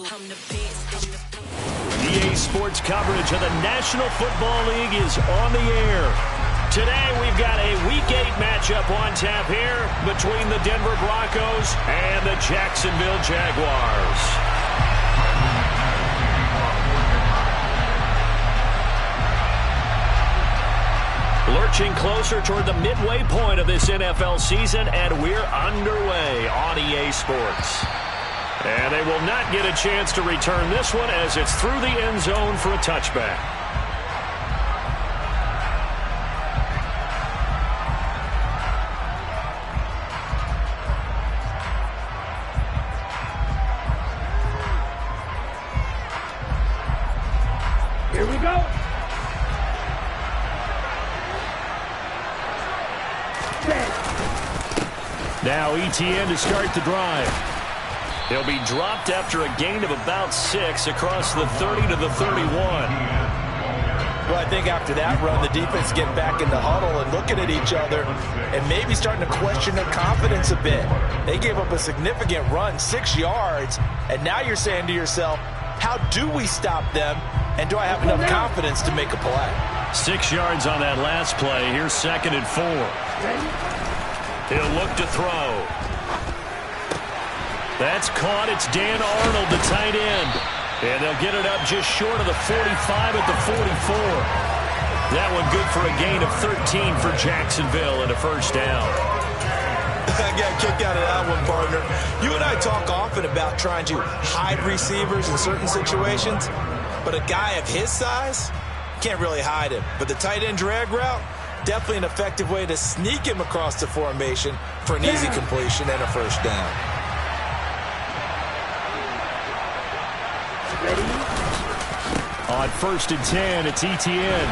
EA Sports coverage of the National Football League is on the air. Today we've got a Week 8 matchup on tap here between the Denver Broncos and the Jacksonville Jaguars. Lurching closer toward the midway point of this NFL season, and we're underway on EA Sports. And they will not get a chance to return this one as it's through the end zone for a touchback. Here we go. Now ETN to start the drive. He'll be dropped after a gain of about 6 across the 30 to the 31. Well, I think after that run, the defense get back in the huddle and looking at each other and maybe starting to question their confidence a bit. They gave up a significant run, 6 yards, and now you're saying to yourself, how do we stop them, and do I have enough confidence to make a play? 6 yards on that last play. Here's 2nd and 4. He'll look to throw. That's caught. It's Dan Arnold, the tight end. And they'll get it up just short of the 45 at the 44. That one good for a gain of 13 for Jacksonville and a first down. I got a kick out of that one, partner. You and I talk often about trying to hide receivers in certain situations, but a guy of his size can't really hide him. But the tight end drag route, definitely an effective way to sneak him across the formation for an easy completion and a first down. On 1st and 10, it's ETN.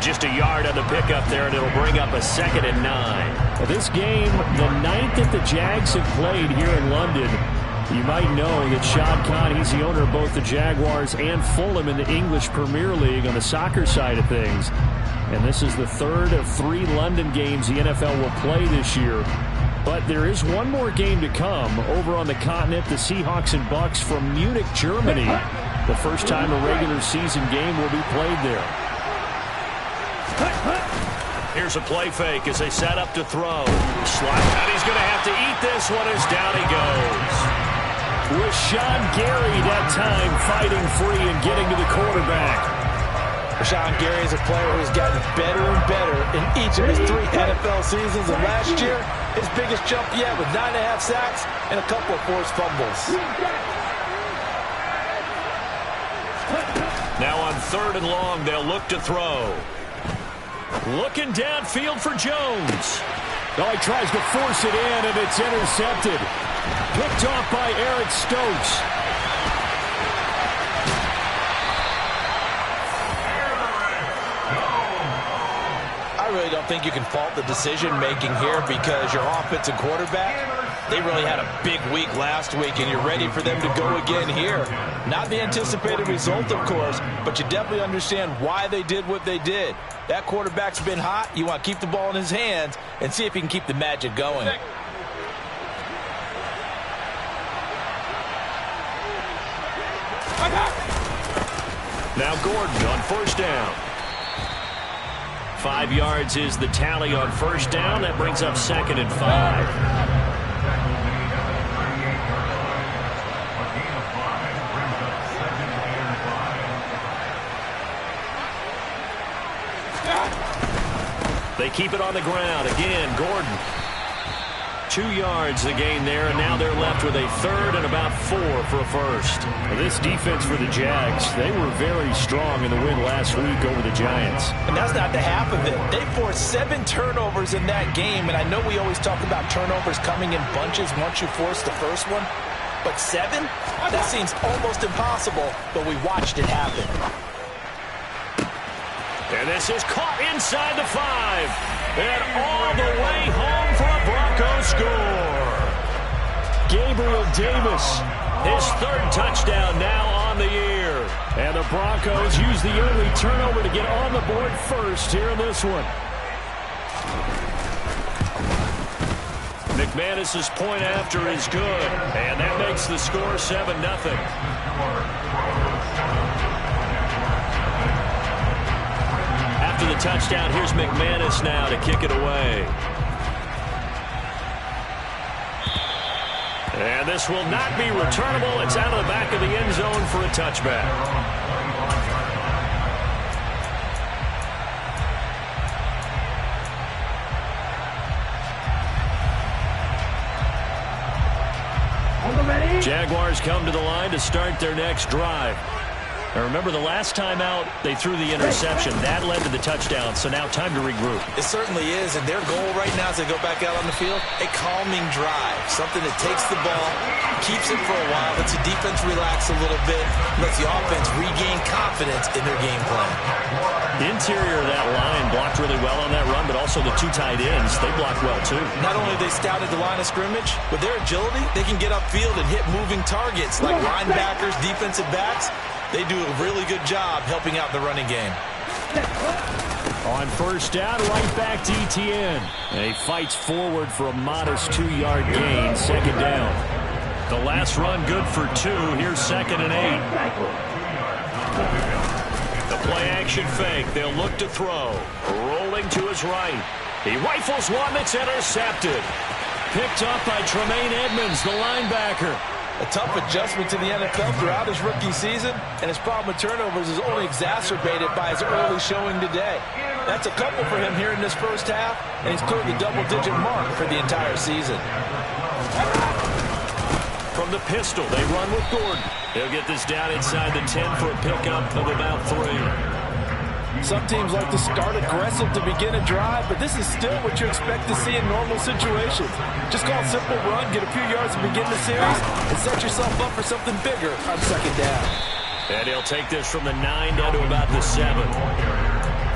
Just a yard on the pickup there, and it'll bring up a 2nd and 9. Well, this game, the 9th that the Jags have played here in London, you might know that Shad Khan, he's the owner of both the Jaguars and Fulham in the English Premier League on the soccer side of things. And this is the 3rd of 3 London games the NFL will play this year. But there is one more game to come over on the continent, the Seahawks and Bucks from Munich, Germany. The first time a regular season game will be played there. Here's a play fake as they set up to throw. Slide, and he's going to have to eat this one as down he goes. With Sean Gary that time fighting free and getting to the quarterback. Sean Gary is a player who's gotten better and better in each of his 3 NFL seasons. And last year, his biggest jump yet with 9.5 sacks and a couple of forced fumbles. Now on 3rd and long, they'll look to throw. Looking downfield for Jones. Oh, he tries to force it in, and it's intercepted. Picked off by Eric Stokes. I really don't think you can fault the decision-making here because your offensive quarterback, they really had a big week last week, and you're ready for them to go again here. Not the anticipated result, of course, but you definitely understand why they did what they did. That quarterback's been hot. You want to keep the ball in his hands and see if he can keep the magic going. Now Gordon on 1st down. 5 yards is the tally on 1st down. That brings up 2nd and 5. They keep it on the ground. Again, Gordon. 2 yards the gain there, and now they're left with a 3rd and about 4 for a first. Well, this defense for the Jags, they were very strong in the win last week over the Giants. And that's not the half of it. They forced 7 turnovers in that game, and I know we always talk about turnovers coming in bunches once you force the first one, but 7? That seems almost impossible, but we watched it happen. And this is caught inside the 5. And all the way home for a Broncos score. Gabriel Davis, his 3rd touchdown now on the year. And the Broncos use the early turnover to get on the board first here in this one. McManus's point after is good, and that makes the score 7-0. After the touchdown, here's McManus now to kick it away. And this will not be returnable. It's out of the back of the end zone for a touchback. Jaguars come to the line to start their next drive. Now remember, the last time out, they threw the interception. That led to the touchdown, so now time to regroup. It certainly is, and their goal right now as they go back out on the field, a calming drive, something that takes the ball, keeps it for a while, lets the defense relax a little bit, lets the offense regain confidence in their game plan. The interior of that line blocked really well on that run, but also the two tight ends, they blocked well too. Not only have they scouted the line of scrimmage, with their agility, they can get upfield and hit moving targets like linebackers, defensive backs. They do a really good job helping out the running game. On first down, right back to Etienne. And he fights forward for a modest 2-yard gain, second down. The last run good for 2. Here's 2nd and 8. The play-action fake. They'll look to throw. Rolling to his right. He rifles one that's intercepted. Picked up by Tremaine Edmonds, the linebacker. A tough adjustment to the NFL throughout his rookie season, and his problem with turnovers is only exacerbated by his early showing today. That's a couple for him here in this first half, and he's cleared the double-digit mark for the entire season. From the pistol, they run with Gordon. He'll get this down inside the 10 for a pickup of about 3. Some teams like to start aggressive to begin a drive, but this is still what you expect to see in normal situations. Just call a simple run, get a few yards to begin the series, and set yourself up for something bigger on second down. And he'll take this from the 9 down to about the 7.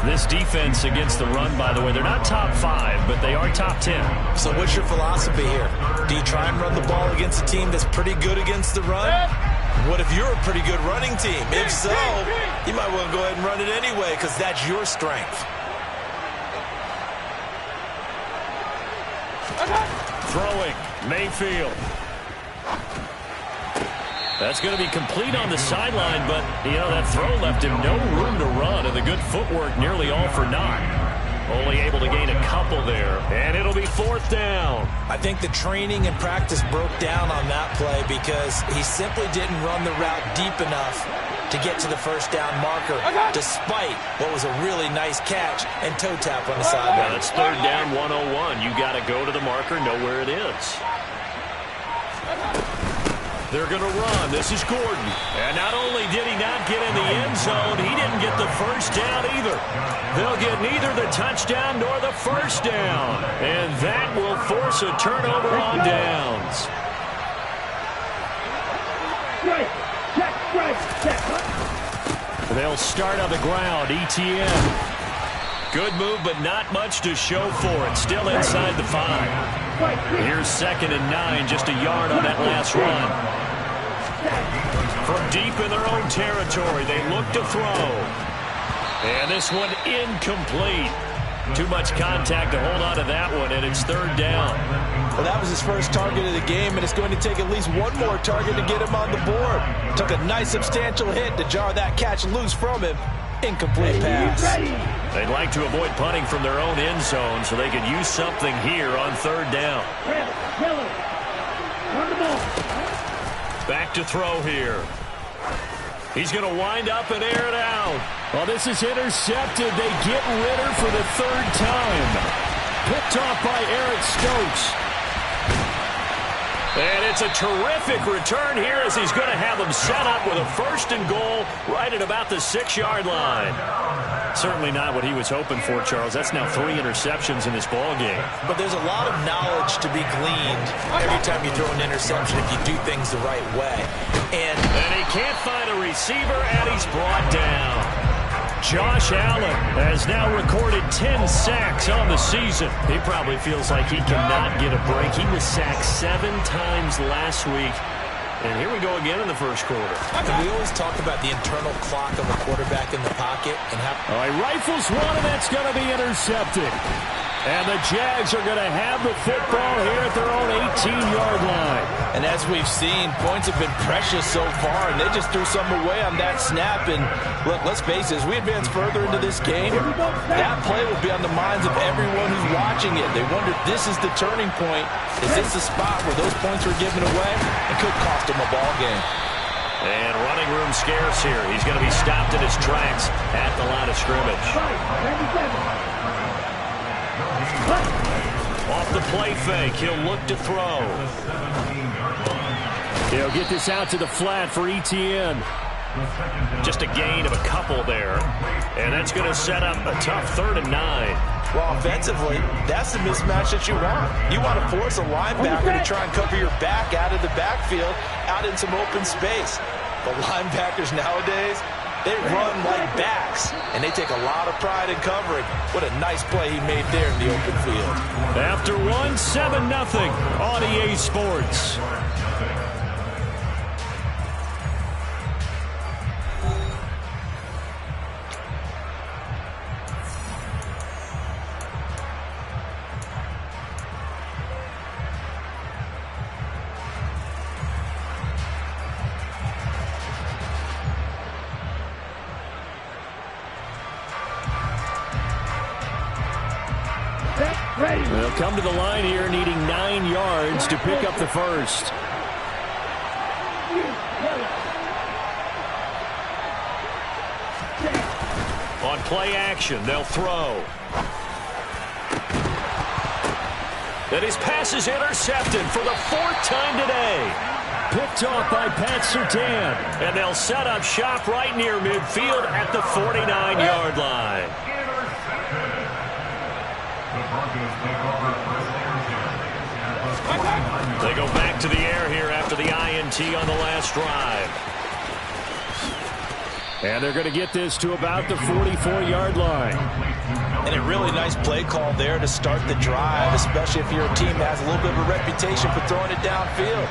This defense against the run, by the way, they're not top 5, but they are top 10. So what's your philosophy here? Do you try and run the ball against a team that's pretty good against the run? What if you're a pretty good running team? If so, you might want to go ahead and run it anyway because that's your strength. Throwing, Mayfield. That's going to be complete on the sideline, but, you know, that throw left him no room to run, and the good footwork nearly all for naught. Only able to gain a couple there, and it'll be 4th down. I think the training and practice broke down on that play because he simply didn't run the route deep enough to get to the first down marker, despite what was a really nice catch and toe tap on the sideline. That's 3rd down, 101. You got to go to the marker, know where it is. They're going to run. This is Gordon. And not only did he not get in the end zone, he didn't get the first down either. They'll get neither the touchdown nor the first down. And that will force a turnover on downs. They'll start on the ground. Etienne. Good move, but not much to show for it. Still inside the 5. Here's 2nd and 9, just a yard on that last run. From deep in their own territory, they look to throw. And this one incomplete. Too much contact to hold on to that one, and it's 3rd down. Well, that was his first target of the game, and it's going to take at least one more target to get him on the board. Took a nice substantial hit to jar that catch loose from him. Incomplete pass. They'd like to avoid punting from their own end zone so they could use something here on 3rd down. Back to throw here. He's going to wind up and air it out. Well, this is intercepted. They get Ritter for the 3rd time. Picked off by Eric Stokes. And it's a terrific return here as he's going to have them set up with a 1st and goal right at about the 6-yard line. Certainly not what he was hoping for, Charles. That's now 3 interceptions in this ball game. But there's a lot of knowledge to be gleaned every time you throw an interception if you do things the right way. And he can't find a receiver, and he's brought down. Josh Allen has now recorded 10 sacks on the season. He probably feels like he cannot get a break. He was sacked 7 times last week. And here we go again in the first quarter. And we always talk about the internal clock of a quarterback in the pocket and how he rifles one, and that's going to be intercepted. And the Jags are going to have the football here at their own 18-yard line. And as we've seen, points have been precious so far, and they just threw some away on that snap. And look, let's face it, as we advance further into this game, that play will be on the minds of everyone who's watching it. They wonder, this is the turning point. Is this the spot where those points were given away? It could cost them a ball game. And running room scarce here. He's going to be stopped in his tracks at the line of scrimmage. Off the play fake, he'll look to throw. He'll get this out to the flat for Etienne. Just a gain of a couple there. And that's going to set up a tough 3rd and 9. Well, offensively, that's the mismatch that you want. You want to force a linebacker to try and cover your back out of the backfield, out in some open space. The linebackers nowadays, they run like backs, and they take a lot of pride in covering. What a nice play he made there in the open field. After one, 7-0 on EA Sports. They'll come to the line here needing 9 yards to pick up the first. On play action, they'll throw. And his pass is intercepted for the 4th time today. Picked off by Pat Surtain. And they'll set up shop right near midfield at the 49-yard line. They go back to the air here after the INT on the last drive. And they're going to get this to about the 44-yard line. And a really nice play call there to start the drive, especially if you're a team that has a little bit of a reputation for throwing it downfield.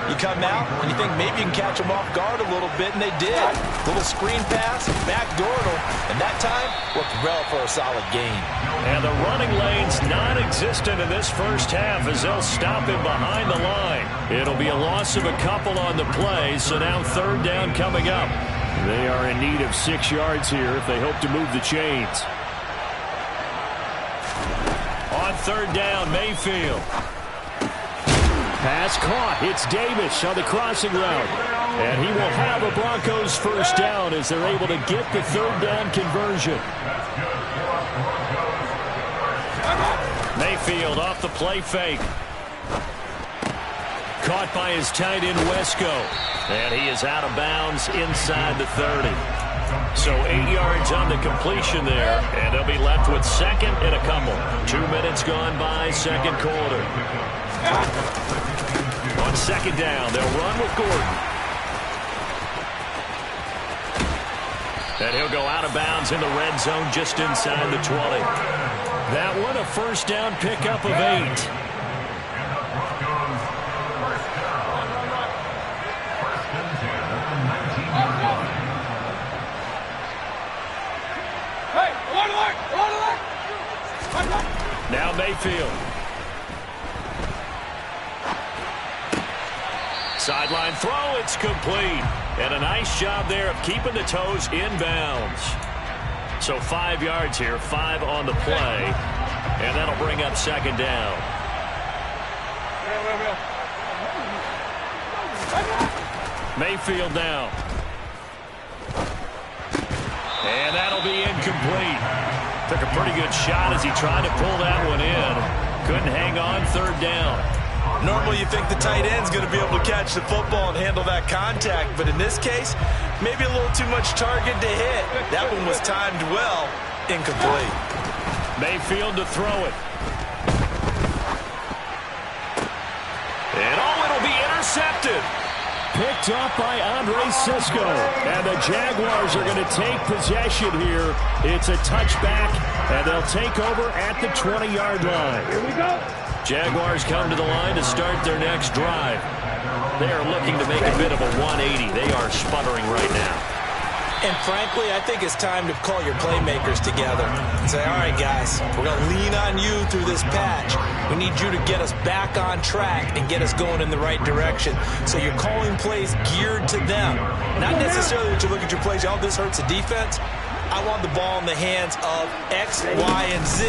You come out and you think maybe you can catch them off guard a little bit, and they did. Little screen pass, backdoored them, and that time worked well for a solid gain. And the running lane's non-existent in this first half as they'll stop him behind the line. It'll be a loss of a couple on the play, so now 3rd down coming up. They are in need of 6 yards here if they hope to move the chains. On 3rd down, Mayfield. Pass caught. It's Davis on the crossing route. And he will have a Broncos first down as they're able to get the 3rd down conversion. Mayfield off the play fake. Caught by his tight end, Wesco. And he is out of bounds inside the 30. So 8 yards on the completion there, and they'll be left with 2nd and a couple. 2 minutes gone by, 2nd quarter. On 2nd down, they'll run with Gordon. And he'll go out of bounds in the red zone just inside the 20. That one a first down pickup of 8. Now Mayfield. Sideline throw, it's complete. And a nice job there of keeping the toes inbounds. So 5 yards here, 5 on the play. And that'll bring up 2nd down. Mayfield now. And that'll be incomplete. Took a pretty good shot as he tried to pull that one in. Couldn't hang on 3rd down. Normally you think the tight end's going to be able to catch the football and handle that contact, but in this case, maybe a little too much target to hit. That one was timed well. Incomplete. Mayfield to throw it. And it'll be intercepted. Picked off by Andre Sisco. And the Jaguars are going to take possession here. It's a touchback, and they'll take over at the 20-yard line. Here we go. Jaguars come to the line to start their next drive. They are looking to make a bit of a 180. They are sputtering right now. And frankly, I think it's time to call your playmakers together and say, all right, guys, we're going to lean on you through this patch. We need you to get us back on track and get us going in the right direction. So you're calling plays geared to them. Not necessarily that you look at your plays, oh, this hurts the defense. I want the ball in the hands of X, Y, and Z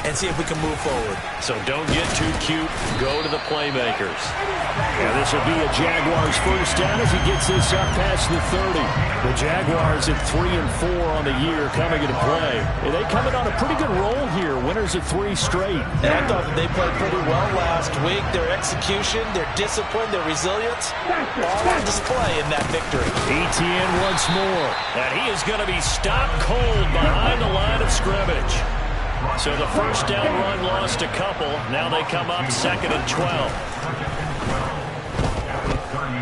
and see if we can move forward. So don't get too cute. Go to the playmakers. And this will be a Jaguars first down as he gets this up past the 30. The Jaguars at 3-4 on the year coming into play. And they coming on a pretty good roll here. Winners of 3 straight. And I thought that they played pretty well last week. Their execution, their discipline, their resilience, all on display in that victory. ETN once more. And he is going to be stopped cold behind the line of scrimmage. So the first down run lost a couple. Now they come up 2nd and 12.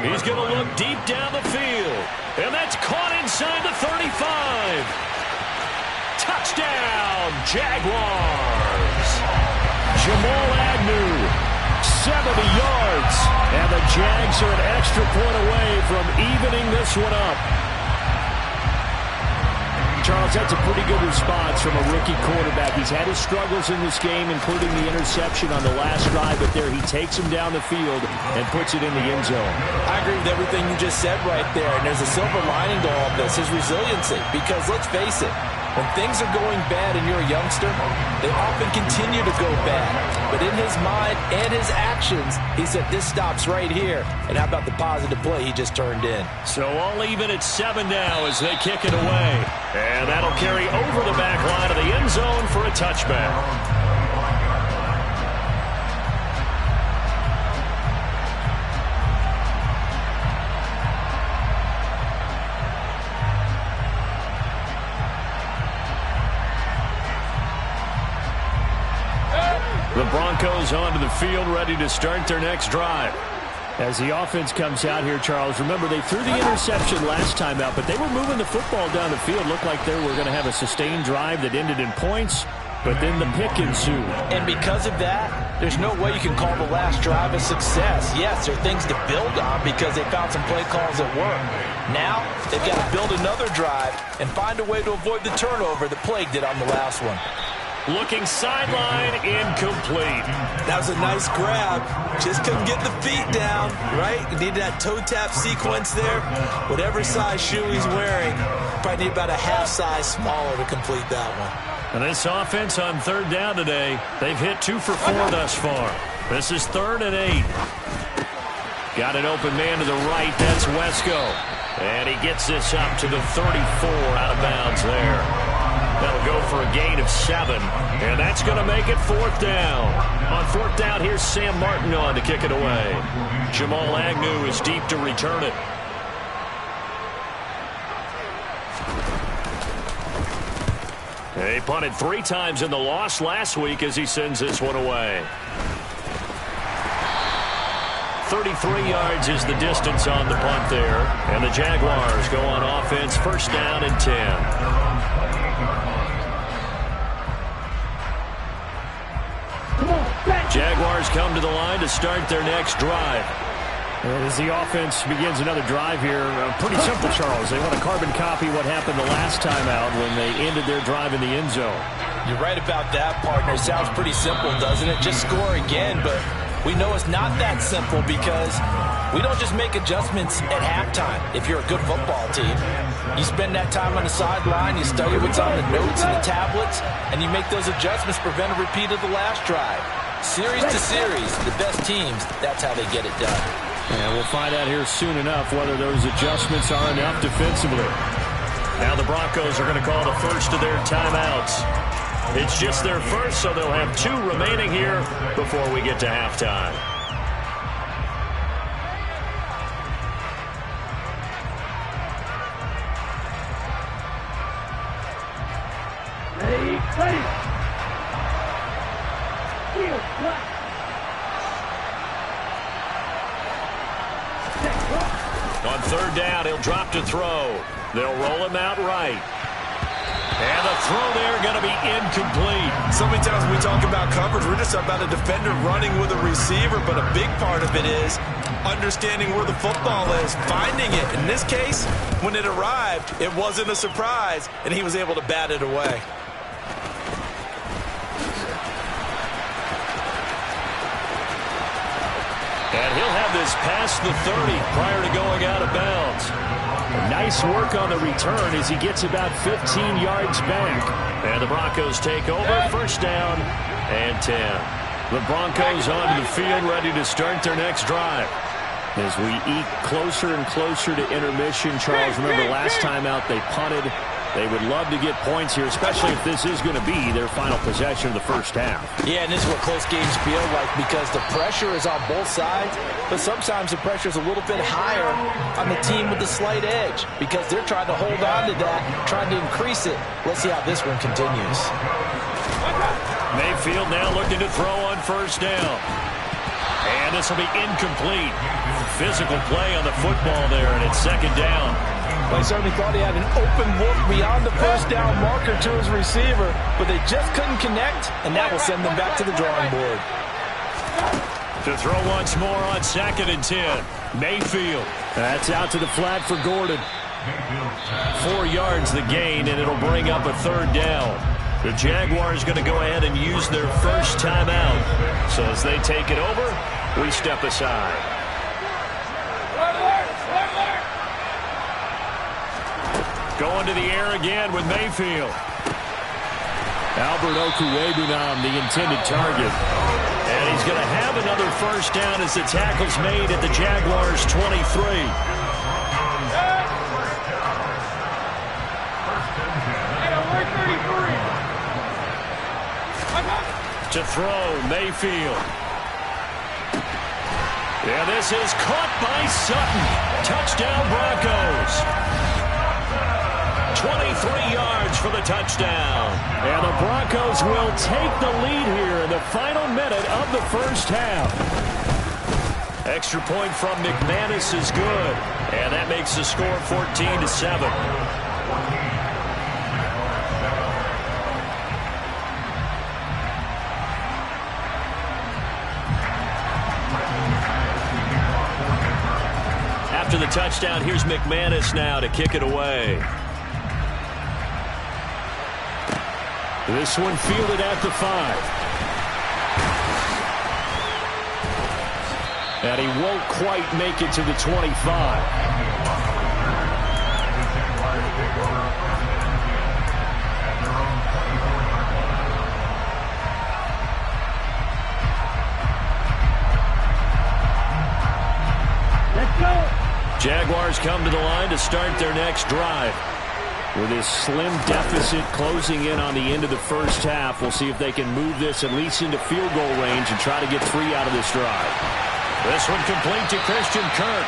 He's going to look deep down the field. And that's caught inside the 35. Touchdown, Jaguars. Jamal Agnew, 70 yards. And the Jags are an extra point away from evening this one up. Charles, that's a pretty good response from a rookie quarterback. He's had his struggles in this game, including the interception on the last drive, but there he takes him down the field and puts it in the end zone. I agree with everything you just said right there, and there's a silver lining to all of this, his resiliency, because let's face it, when things are going bad and you're a youngster, they often continue to go bad. But in his mind and his actions, he said, this stops right here. And how about the positive play he just turned in? So all even at 7 now as they kick it away. And that'll carry over the back line of the end zone for a touchback. The Broncos onto the field, ready to start their next drive. As the offense comes out here, Charles, remember they threw the interception last time out, but they were moving the football down the field. Looked like they were going to have a sustained drive that ended in points, but then the pick ensued. And because of that, there's no way you can call the last drive a success. Yes, there are things to build on because they found some play calls that work. Now, they've got to build another drive and find a way to avoid the turnover that plagued it on the last one. Looking sideline, incomplete. That was a nice grab. Just couldn't get the feet down, right? You need that toe tap sequence there. Whatever size shoe he's wearing, probably need about a half size smaller to complete that one. And this offense on 3rd down today, they've hit 2 for 4 thus far. This is 3rd and 8. Got an open man to the right. That's Wesco. And he gets this up to the 34 out of bounds there. That'll go for a gain of 7, and that's going to make it 4th down. On 4th down, here's Sam Martin on to kick it away. Jamal Agnew is deep to return it. He punted 3 times in the loss last week as he sends this one away. 33 yards is the distance on the punt there, and the Jaguars go on offense, 1st down and 10. Jaguars come to the line to start their next drive. As the offense begins another drive here, pretty simple, Charles. They want to carbon copy what happened the last time out when they ended their drive in the end zone. You're right about that, partner. Sounds pretty simple, doesn't it? Just score again, but we know it's not that simple because we don't just make adjustments at halftime if you're a good football team. You spend that time on the sideline, you study what's on the notes and the tablets, and you make those adjustments to prevent a repeat of the last drive. Series to series, the best teams, that's how they get it done. And we'll find out here soon enough whether those adjustments are enough defensively. Now the Broncos are going to call the first of their timeouts. It's just their first, so they'll have 2 remaining here before we get to halftime. On 3rd down, he'll drop to throw. They'll roll him out right. And the throw there going to be incomplete. So many times when we talk about coverage, we're just about a defender running with a receiver, but a big part of it is understanding where the football is, finding it. In this case, when it arrived, it wasn't a surprise, and he was able to bat it away. And he'll have this past the 30 prior to going out of bounds. Nice work on the return as he gets about 15 yards back. And the Broncos take over, first down and 10. The Broncos onto the field, ready to start their next drive. As we eke closer and closer to intermission, Charles, remember last time out they punted. They would love to get points here, especially if this is going to be their final possession of the first half. Yeah, and this is what close games feel like because the pressure is on both sides, but sometimes the pressure is a little bit higher on the team with the slight edge because they're trying to hold on to that, trying to increase it. Let's see how this one continues. Mayfield now looking to throw on first down. And this will be incomplete. Physical play on the football there, and it's second down. Well, he certainly thought he had an open look beyond the first down marker to his receiver, but they just couldn't connect, and that will send them back to the drawing board. To throw once more on second and 10. Mayfield. That's out to the flat for Gordon. 4 yards the gain, and it'll bring up a third down. The Jaguars going to go ahead and use their first timeout. So as they take it over, we step aside. Going to the air again with Mayfield. Albert Okwuegbunam, the intended target. And he's going to have another first down as the tackle's made at the Jaguars' 23. To throw, Mayfield. Yeah, this is caught by Sutton. Touchdown, Broncos. 23 yards for the touchdown. And the Broncos will take the lead here in the final minute of the first half. Extra point from McManus is good. And that makes the score 14-7. After the touchdown, here's McManus now to kick it away. This one fielded at the 5. And he won't quite make it to the 25. Let's go. Jaguars come to the line to start their next drive. With this slim deficit closing in on the end of the first half, we'll see if they can move this at least into field goal range and try to get 3 out of this drive. This one complete to Christian Kirk.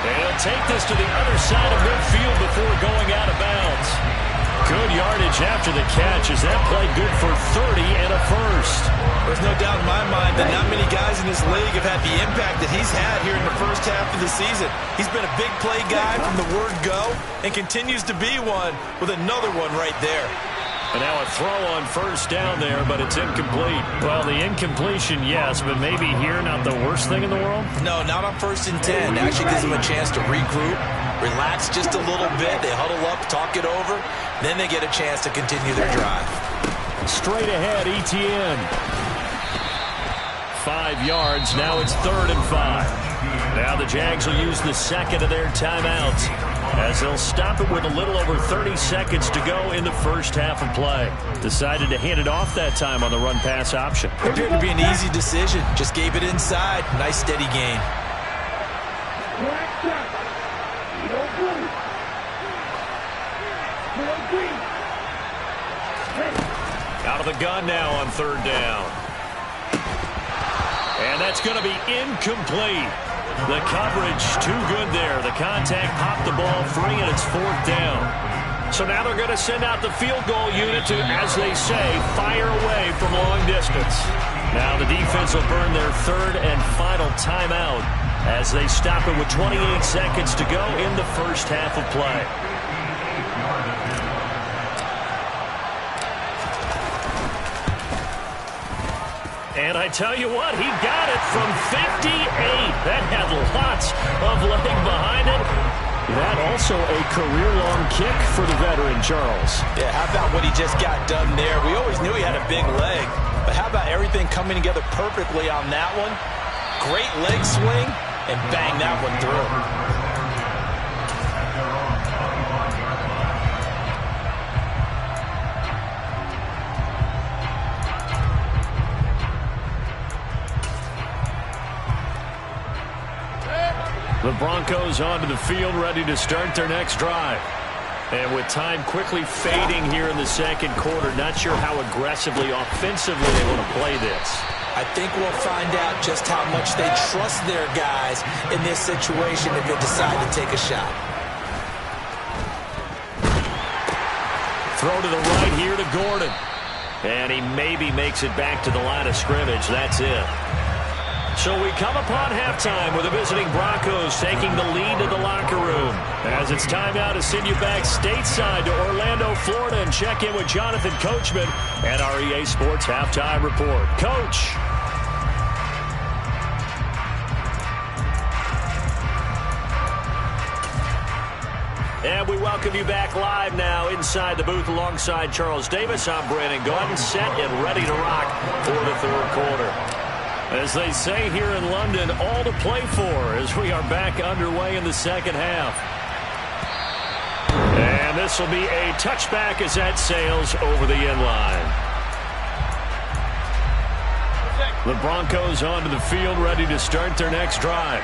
And he'll take this to the other side of midfield before going out of bounds. Good yardage after the catch as that play good for 30 and a first. There's no doubt in my mind that not many guys in this league have had the impact that he's had here in the first half of the season. He's been a big play guy from the word go and continues to be one with another one right there. And now a throw on first down there, but it's incomplete. Well, the incompletion, yes, but maybe here not the worst thing in the world? No, not on 1st and 10. Actually gives them a chance to regroup, relax just a little bit. They huddle up, talk it over. Then they get a chance to continue their drive. Straight ahead, Etienne. 5 yards. Now it's 3rd and 5. Now the Jags will use the second of their timeouts as they'll stop it with a little over 30 seconds to go in the first half of play. Decided to hand it off that time on the run-pass option. Appeared to be an easy decision. Just gave it inside. Nice steady gain. Out of the gun now on 3rd down. And that's going to be incomplete. The coverage too good there. The contact popped the ball free, and it's 4th down. So now they're going to send out the field goal unit to, as they say, fire away from long distance. Now the defense will burn their 3rd and final timeout as they stop it with 28 seconds to go in the first half of play. And I tell you what, he got it from 58. That had lots of leg behind it. That also a career-long kick for the veteran, Charles. Yeah, how about what he just got done there? We always knew he had a big leg, but how about everything coming together perfectly on that one? Great leg swing, and bang that one through. The Broncos onto the field, ready to start their next drive. And with time quickly fading here in the second quarter, not sure how aggressively, offensively they want to play this. I think we'll find out just how much they trust their guys in this situation if they decide to take a shot. Throw to the right here to Gordon. And he maybe makes it back to the line of scrimmage. That's it. So we come upon halftime with the visiting Broncos taking the lead to the locker room. As it's time now to send you back stateside to Orlando, Florida, and check in with Jonathan Coachman at our EA Sports Halftime Report. Coach. And we welcome you back live now inside the booth alongside Charles Davis. I'm Brandon Gordon, set and ready to rock for the third quarter. As they say here in London, all to play for as we are back underway in the second half. And this will be a touchback as that sails over the end line. The Broncos onto the field, ready to start their next drive.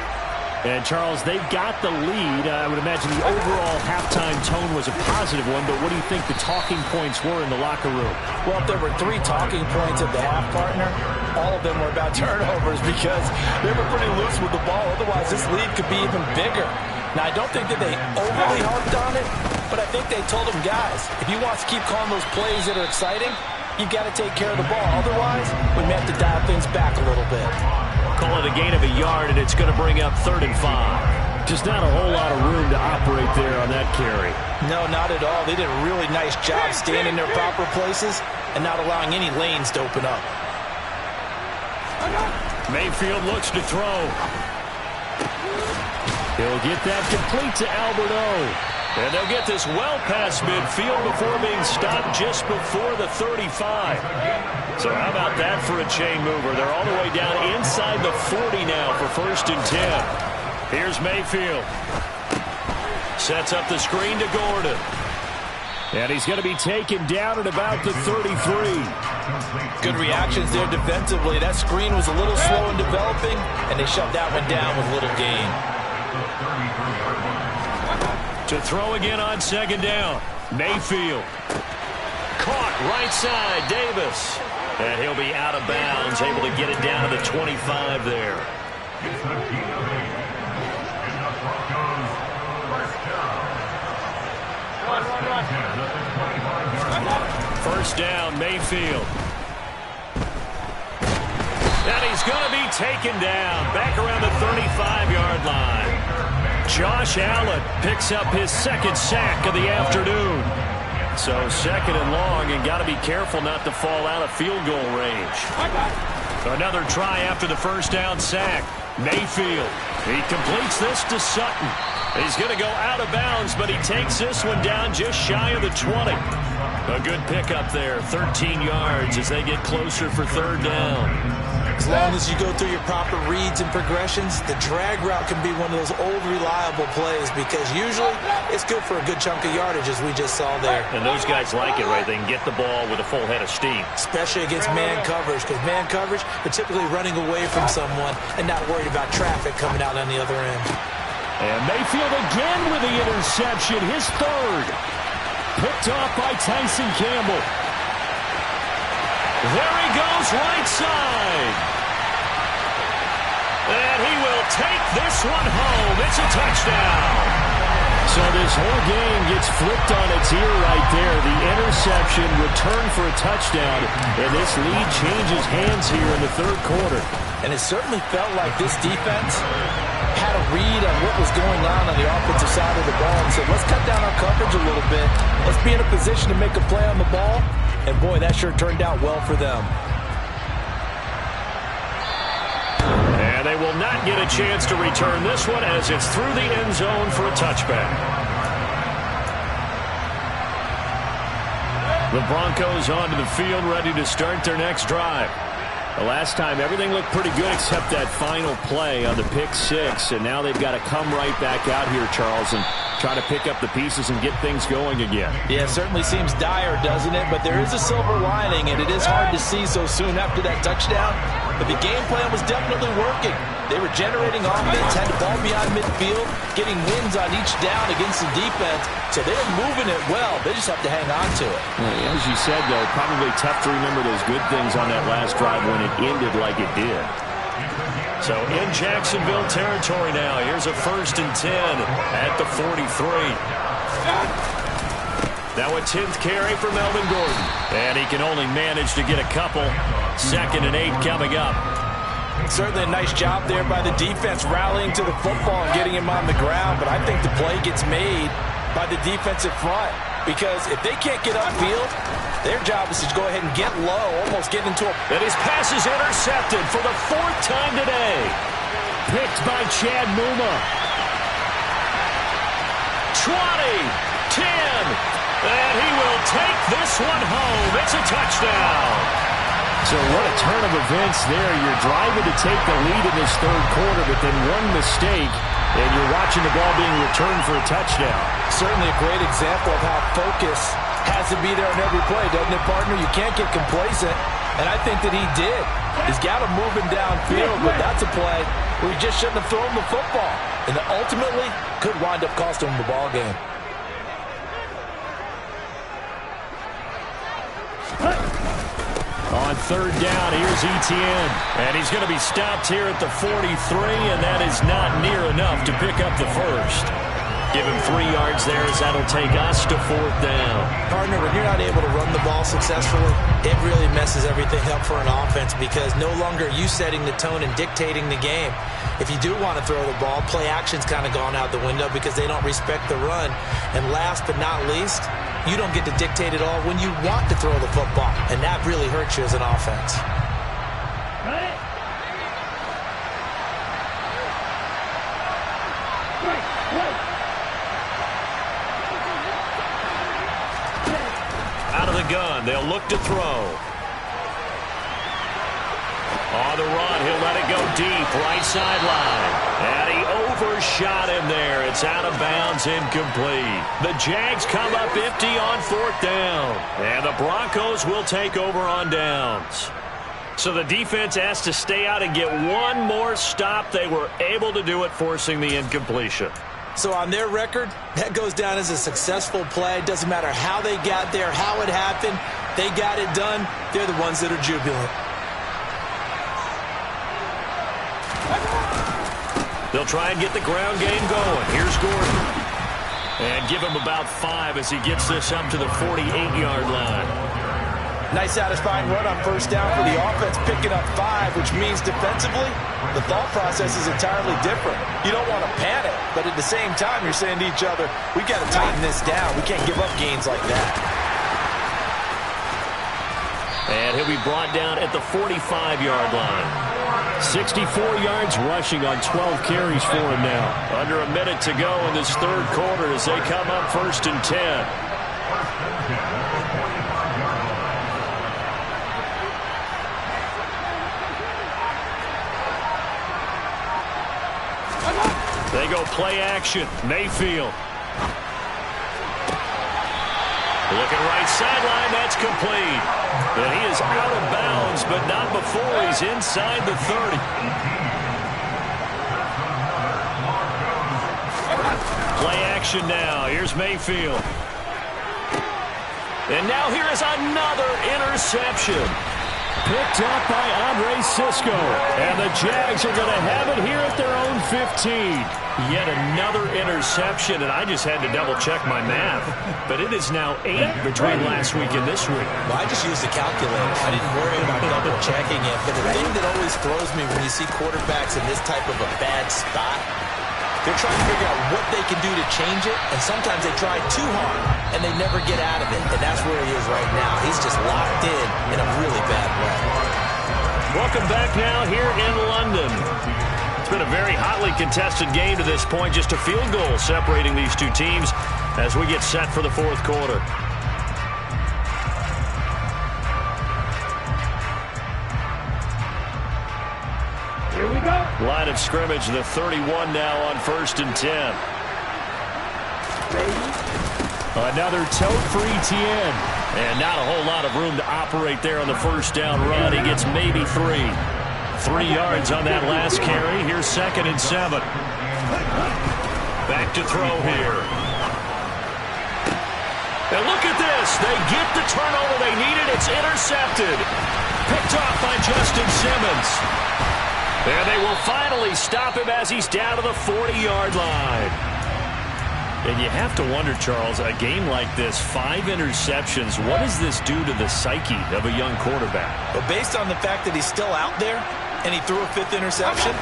And, Charles, they've got the lead. I would imagine the overall halftime tone was a positive one, but what do you think the talking points were in the locker room? Well, if there were 3 talking points at the half, partner, all of them were about turnovers because they were pretty loose with the ball. Otherwise, this lead could be even bigger. Now, I don't think that they overly harped on it, but I think they told them, guys, if you want to keep calling those plays that are exciting, you've got to take care of the ball. Otherwise, we may have to dial things back a little bit. Call it a gain of a yard, and it's going to bring up 3rd and 5. Just not a whole lot of room to operate there on that carry. No, not at all. They did a really nice job staying in their proper places and not allowing any lanes to open up. Mayfield looks to throw. He'll get that complete to Albert O. And they'll get this well past midfield before being stopped just before the 35. So how about that for a chain mover? They're all the way down inside the 40 now for 1st and 10. Here's Mayfield. Sets up the screen to Gordon. And he's going to be taken down at about the 33. Good reactions there defensively. That screen was a little slow in developing, and they shut that one down with little gain. To throw again on 2nd down. Mayfield. Caught right side, Davis. And he'll be out of bounds, able to get it down to the 25 there. First down, Mayfield. And he's going to be taken down back around the 35-yard line. Josh Allen picks up his 2nd sack of the afternoon. So 2nd and long, and got to be careful not to fall out of field goal range. Another try after the 1st down sack. Mayfield, he completes this to Sutton. He's going to go out of bounds, but he takes this one down just shy of the 20. A good pickup there, 13 yards as they get closer for 3rd down. As long as you go through your proper reads and progressions, the drag route can be one of those old reliable plays because usually it's good for a good chunk of yardage as we just saw there. And those guys like it, right? They can get the ball with a full head of steam. Especially against man coverage because man coverage, they're typically running away from someone and not worried about traffic coming out on the other end. And Mayfield again with the interception, his 3rd. Picked off by Tyson Campbell. There he goes, right side. And he will take this one home. It's a touchdown. So this whole game gets flipped on its ear right there. The interception returned for a touchdown. And this lead changes hands here in the 3rd quarter. And it certainly felt like this defense had a read on what was going on the offensive side of the ball and said, let's cut down our coverage a little bit. Let's be in a position to make a play on the ball. And, boy, that sure turned out well for them. they will not get a chance to return this one as it's through the end zone for a touchback. The Broncos onto the field, ready to start their next drive. The last time, everything looked pretty good except that final play on the pick six, and now they've got to come right back out here, Charles, and try to pick up the pieces and get things going again. Yeah, it certainly seems dire, doesn't it? But there is a silver lining, and it is hard to see so soon after that touchdown. But the game plan was definitely working. They were generating offense, had the ball beyond midfield, getting wins on each down against the defense. So they were moving it well. They just have to hang on to it. Well, as you said, though, probably tough to remember those good things on that last drive when it ended like it did. So in Jacksonville territory now, here's a 1st and 10 at the 43. Now a 10th carry for Melvin Gordon. And he can only manage to get a couple. 2nd and 8 coming up. Certainly a nice job there by the defense rallying to the football and getting him on the ground. But I think the play gets made by the defensive front. Because if they can't get upfield, their job is to go ahead and get low, almost get into a... And his pass is intercepted for the 4th time today. Picked by Chad Muma. 20, 10, and he will take this one home. It's a touchdown. So what a turn of events there. You're driving to take the lead in this 3rd quarter, but then one mistake, and you're watching the ball being returned for a touchdown. Certainly a great example of how focus has to be there on every play, doesn't it, partner? You can't get complacent, and I think that he did. He's got him moving downfield, but that's a play where he just shouldn't have thrown the football, and ultimately could wind up costing him the ball game. On 3rd down, here's Etienne. And he's going to be stopped here at the 43, and that is not near enough to pick up the first. Give him 3 yards there as that'll take us to 4th down. Partner, when you're not able to run the ball successfully, it really messes everything up for an offense because no longer are you setting the tone and dictating the game. If you do want to throw the ball, play action's kind of gone out the window because they don't respect the run. And last but not least, you don't get to dictate it all when you want to throw the football, and that really hurts you as an offense. Out of the gun, they'll look to throw. On the run, he'll let it go deep, right sideline. And he overshot him there. It's out of bounds, incomplete. The Jags come up empty on 4th down. And the Broncos will take over on downs. So the defense has to stay out and get one more stop. They were able to do it, forcing the incompletion. So on their record, that goes down as a successful play. Doesn't matter how they got there, how it happened. They got it done. They're the ones that are jubilant. They'll try and get the ground game going. Here's Gordon. And give him about 5 as he gets this up to the 48-yard line. Nice satisfying run on 1st down for the offense, picking up 5, which means defensively, the thought process is entirely different. You don't want to panic, but at the same time, you're saying to each other, we've got to tighten this down. We can't give up gains like that. And he'll be brought down at the 45-yard line. 64 yards rushing on 12 carries for him now. Under a minute to go in this 3rd quarter as they come up 1st and 10. They go play action. Mayfield. Looking right sideline, that's complete. And he is out of bounds, but not before he's inside the 30. Play action now. Here's Mayfield. And now here is another interception. Picked up by Andre Sisco. And the Jags are going to have it here at their own 15. Yet another interception, and I just had to double-check my math. But it is now 8 between last week and this week. Well, I just used the calculator. I didn't worry about double-checking it. But the thing that always throws me when you see quarterbacks in this type of a bad spot, they're trying to figure out what they can do to change it, and sometimes they try too hard, and they never get out of it. And that's where he is right now. He's just locked in a really bad way. Welcome back now here in London. It's been a very hotly contested game to this point. Just a field goal separating these two teams as we get set for the fourth quarter. Here we go. Line of scrimmage, the 31 now on 1st and 10. Another tote for Etienne. And not a whole lot of room to operate there on the first down run. He gets maybe 3. 3 yards on that last carry. Here's 2nd and 7. Back to throw here. And look at this. They get the turnover they needed. It's intercepted. Picked off by Justin Simmons. And they will finally stop him as he's down to the 40-yard line. And you have to wonder, Charles, a game like this, 5 interceptions, what does this do to the psyche of a young quarterback? But based on the fact that he's still out there and he threw a 5th interception,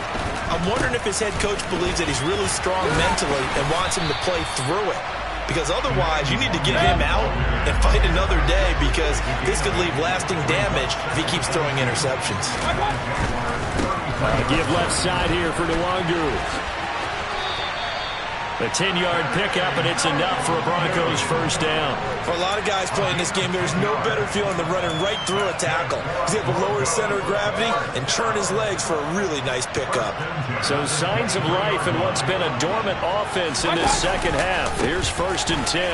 I'm wondering if his head coach believes that he's really strong mentally and wants him to play through it. Because otherwise, you need to get him out and fight another day, because this could leave lasting damage if he keeps throwing interceptions. Give left side here for Nwangu. A 10-yard pickup, and it's enough for a Broncos first down. For a lot of guys playing this game, there's no better feeling than running right through a tackle. He's able to lower his center of gravity and churn his legs for a really nice pickup. So signs of life in what's been a dormant offense in this second half. Here's 1st and 10.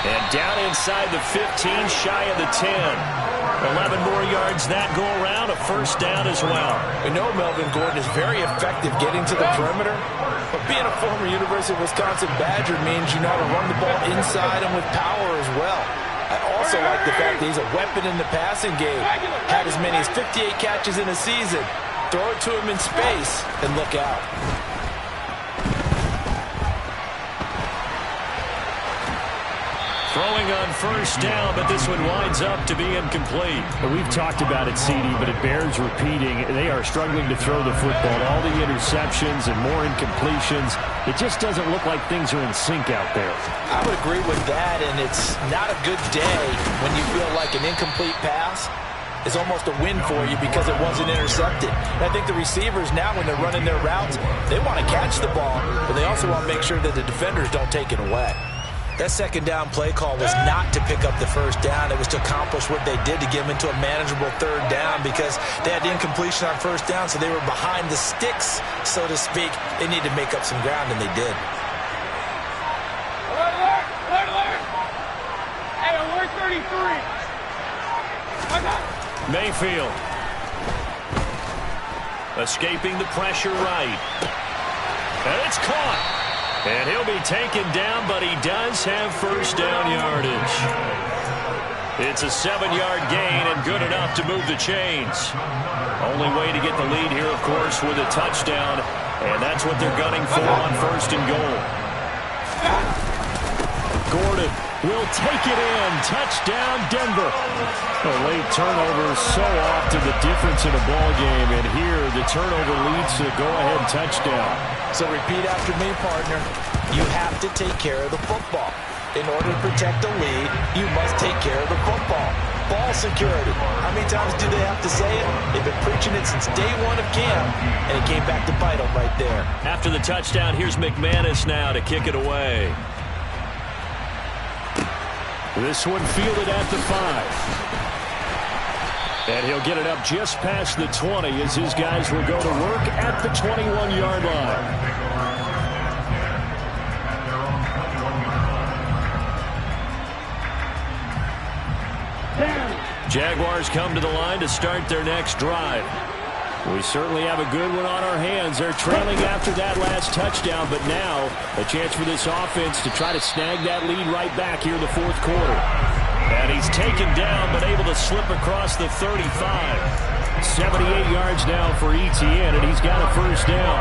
And down inside the 15, shy of the 10. 11 more yards that go around, a first down as well. We know Melvin Gordon is very effective getting to the perimeter, but being a former University of Wisconsin Badger means you know how to run the ball inside and with power as well. I also like the fact that he's a weapon in the passing game. Had as many as 58 catches in a season. Throw it to him in space and look out. Throwing on first down, but this one winds up to be incomplete. We've talked about it, CD, but it bears repeating. They are struggling to throw the football. All the interceptions and more incompletions. It just doesn't look like things are in sync out there. I would agree with that, and it's not a good day when you feel like an incomplete pass is almost a win for you because it wasn't intercepted. And I think the receivers now, when they're running their routes, they want to catch the ball, but they also want to make sure that the defenders don't take it away. That second down play call was not to pick up the first down. It was to accomplish what they did to get them into a manageable third down, because they had incompletion on first down, so they were behind the sticks, so to speak. They needed to make up some ground, and they did. Alert! Hey, alert 33. Mayfield. Escaping the pressure right. And it's caught. And he'll be taken down, but he does have first down yardage. It's a 7-yard gain and good enough to move the chains. Only way to get the lead here, of course, with a touchdown. And that's what they're gunning for on 1st and goal. Gordon will take it in. Touchdown, Denver. A late turnover so often the difference in a ball game. And here, the turnover leads to a go-ahead touchdown. So repeat after me, partner. You have to take care of the football. In order to protect the lead, you must take care of the football. Ball security. How many times do they have to say it? They've been preaching it since day one of camp, and it came back to bite them right there. After the touchdown, here's McManus now to kick it away. This one fielded at the 5. And he'll get it up just past the 20 as his guys will go to work at the 21-yard line. Jaguars come to the line to start their next drive. We certainly have a good one on our hands. They're trailing after that last touchdown, but now a chance for this offense to try to snag that lead right back here in the fourth quarter. And he's taken down, but able to slip across the 35. 78 yards now for Etienne, and he's got a first down.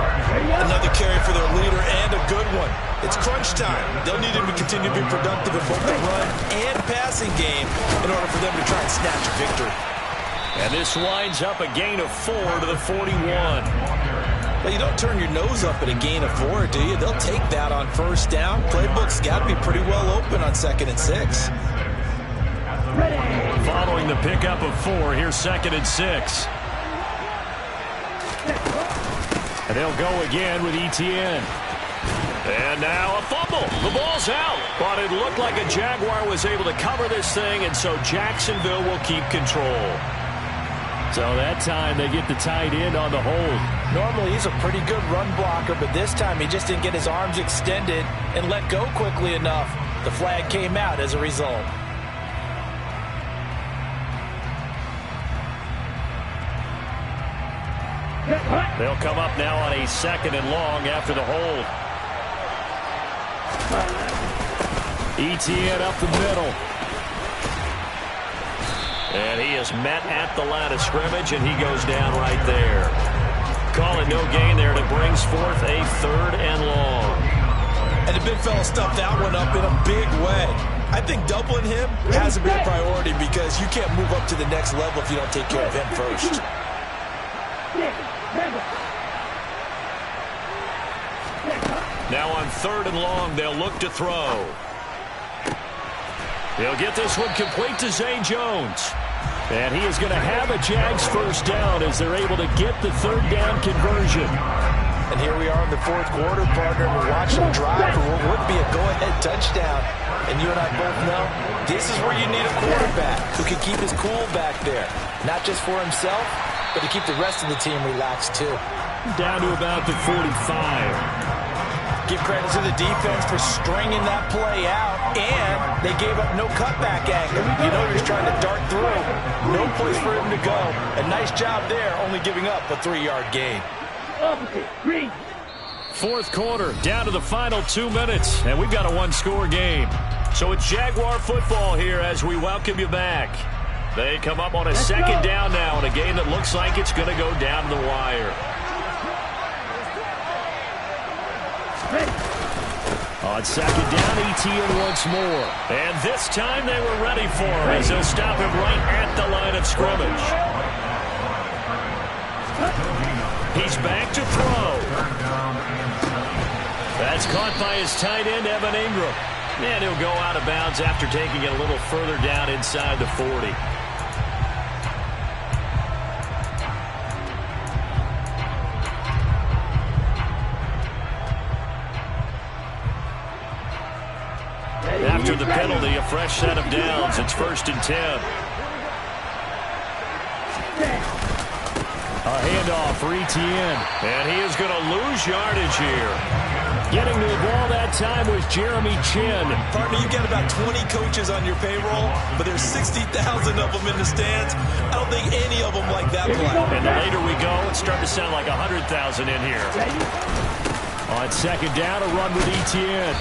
Another carry for their leader, and a good one. It's crunch time. They'll need him to continue to be productive in both the run and passing game in order for them to try and snatch a victory. And this winds up a gain of 4 to the 41. Well, you don't turn your nose up at a gain of 4, do you? They'll take that on first down. Playbook's got to be pretty well open on 2nd and 6. Following the pickup of 4, here's 2nd and 6. And they'll go again with ETN. And now a fumble. The ball's out. But it looked like a Jaguar was able to cover this thing, and so Jacksonville will keep control. So that time they get the tight end on the hold. Normally he's a pretty good run blocker, but this time he just didn't get his arms extended and let go quickly enough. The flag came out as a result. They'll come up now on a 2nd and long after the hold. ETN up the middle. And he is met at the line of scrimmage, and he goes down right there. Call it no gain there, and it brings forth a 3rd and long. And the big fella stuffed that one up in a big way. I think doubling him hasn't been a priority because you can't move up to the next level if you don't take care of him first. Now on 3rd and long, they'll look to throw. He'll get this one complete to Zay Jones. And he is going to have a Jags first down as they're able to get the 3rd down conversion. And here we are in the 4th quarter, partner. We're watching him drive for what would be a go-ahead touchdown. And you and I both know this is where you need a quarterback who can keep his cool back there. Not just for himself, but to keep the rest of the team relaxed too. Down to about the 45. Give credit to the defense for stringing that play out, and they gave up no cutback angle. You know he was trying to dart through. No place for him to go. A nice job there, only giving up a 3-yard gain. 4th quarter, down to the final 2 minutes, and we've got a 1-score game. So it's Jaguar football here as we welcome you back. They come up on a 2nd down now in a game that looks like it's going to go down to the wire. On 2nd down, ETN once more. And this time they were ready for him as they'll stop him right at the line of scrimmage. He's back to throw. That's caught by his tight end, Evan Ingram. And he'll go out of bounds after taking it a little further down inside the 40. After the penalty, a fresh set of downs. It's 1st and 10. A handoff for ETN. And he is going to lose yardage here. Getting to the ball that time was Jeremy Chin. Partner, you've got about 20 coaches on your payroll, but there's 60,000 of them in the stands. I don't think any of them like that play. And the later we go, it's starting to sound like 100,000 in here. On 2nd down, a run with ETN.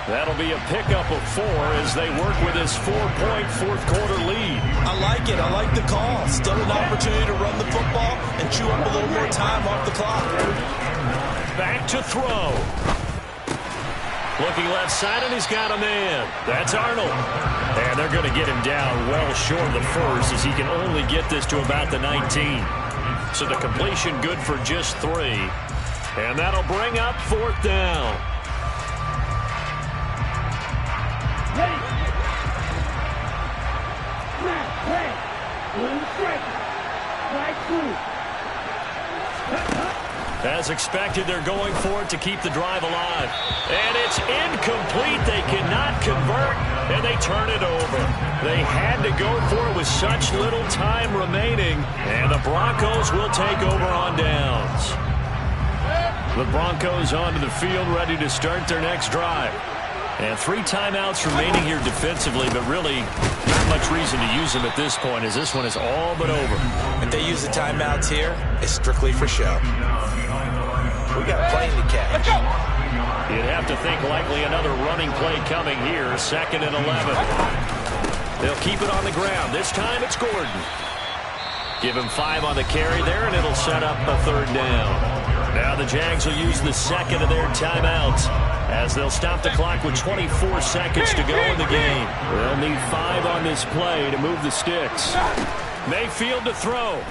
That'll be a pickup of 4 as they work with this 4-point 4th quarter lead. I like it. I like the call. Still an opportunity to run the football and chew up a little more time off the clock. Back to throw. Looking left side, and he's got a man. That's Arnold. And they're going to get him down well short of the 1st as he can only get this to about the 19. So the completion good for just 3. And that'll bring up 4th down. As expected, they're going for it to keep the drive alive. And it's incomplete. They cannot convert, and they turn it over. They had to go for it with such little time remaining, and the Broncos will take over on downs. The Broncos onto the field, ready to start their next drive. And 3 timeouts remaining here defensively, but really not much reason to use them at this point as this one is all but over. If they use the timeouts here, it's strictly for show. We got a plane to catch. You'd have to think likely another running play coming here, 2nd and 11. They'll keep it on the ground. This time it's Gordon. Give him 5 on the carry there, and it'll set up a 3rd down. Now the Jags will use the 2nd of their timeouts as they'll stop the clock with 24 seconds to go in the game. They'll need 5 on this play to move the sticks. Mayfield to throw.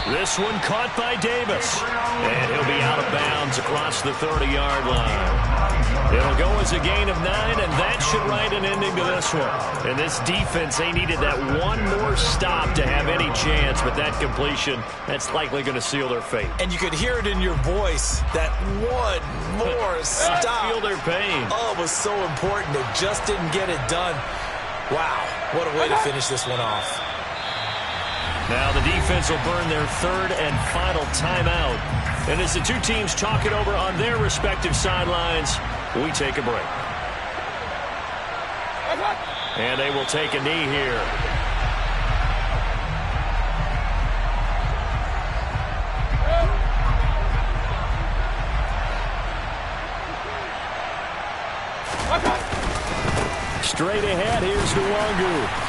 This one caught by Davis. And he'll be out of bounds across the 30-yard line. It'll go was a gain of 9, and that should write an ending to this one. And this defense, they needed that one more stop to have any chance, but that completion, that's likely going to seal their fate. And you could hear it in your voice, that one more stop. Feel their pain. Oh, it was so important. It just didn't get it done. Wow, what a way to finish this one off. Now the defense will burn their third and final timeout. And as the two teams talk it over on their respective sidelines, we take a break. And they will take a knee here. Straight ahead, here's Nwangu.